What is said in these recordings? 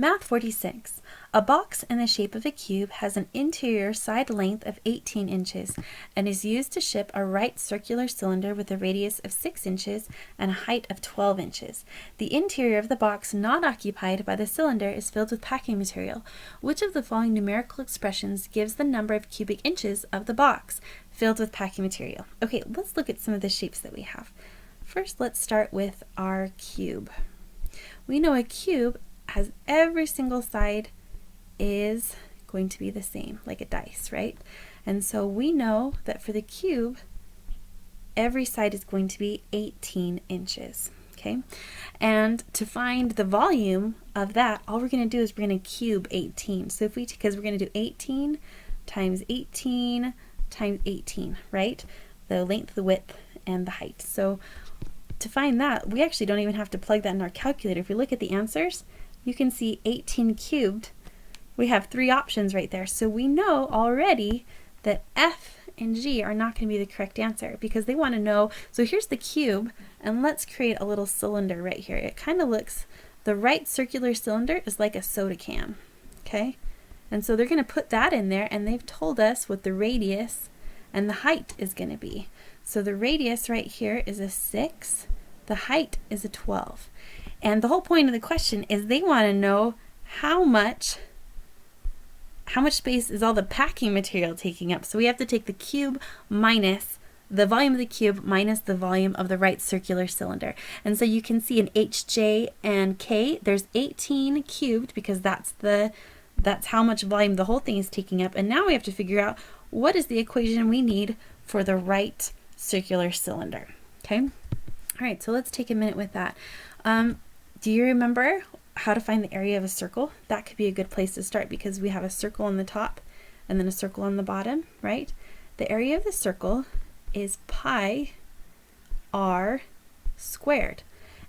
Math 46. A box in the shape of a cube has an interior side length of 18 inches and is used to ship a right circular cylinder with a radius of 6 inches and a height of 12 inches. The interior of the box not occupied by the cylinder is filled with packing material. Which of the following numerical expressions gives the number of cubic inches of the box filled with packing material? Okay, let's look at some of the shapes that we have. First, let's start with our cube. We know a cube has every single side is going to be the same, like a dice, right? And so we know that for the cube, every side is going to be 18 inches, okay? And to find the volume of that, all we're going to do is we're going to cube 18. So if because we're going to do 18 times 18 times 18, right? The length, the width, and the height. So to find that, we actually don't even have to plug that in our calculator. If we look at the answers, you can see 18 cubed. We have 3 options right there. So we know already that F and G are not going to be the correct answer because they want to know. So here's the cube, and let's create a little cylinder right here. It kind of looks, the right circular cylinder is like a soda can, okay? And so they're going to put that in there, and they've told us what the radius and the height is going to be. So the radius right here is a 6, the height is a 12. And the whole point of the question is they want to know how much space is all the packing material taking up. So we have to take the cube minus the volume of the cube minus the volume of the right circular cylinder. And so you can see in H, J, and K, there's 18 cubed because that's how much volume the whole thing is taking up. And now we have to figure out what is the equation we need for the right circular cylinder. Okay? All right, so let's take a minute with that. Do you remember how to find the area of a circle? That could be a good place to start because we have a circle on the top and then a circle on the bottom, right? The area of the circle is pi r squared.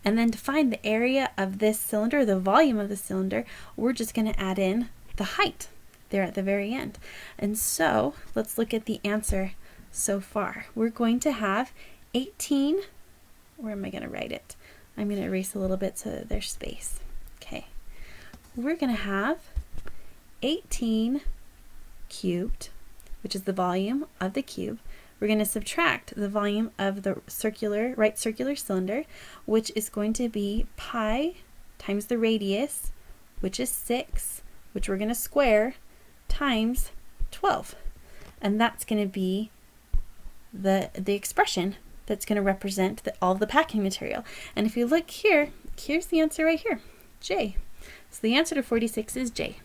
And then to find the area of this cylinder, the volume of the cylinder, we're just going to add in the height there at the very end. And so let's look at the answer so far. We're going to have 18, where am I going to write it? I'm going to erase a little bit so there's space. Okay. We're going to have 18 cubed, which is the volume of the cube. We're going to subtract the volume of the right circular cylinder, which is going to be pi times the radius, which is 6, which we're going to square, times 12. And that's going to be the expression that's going to represent all the packing material. And if you look here, here's the answer right here, J. So the answer to 46 is J.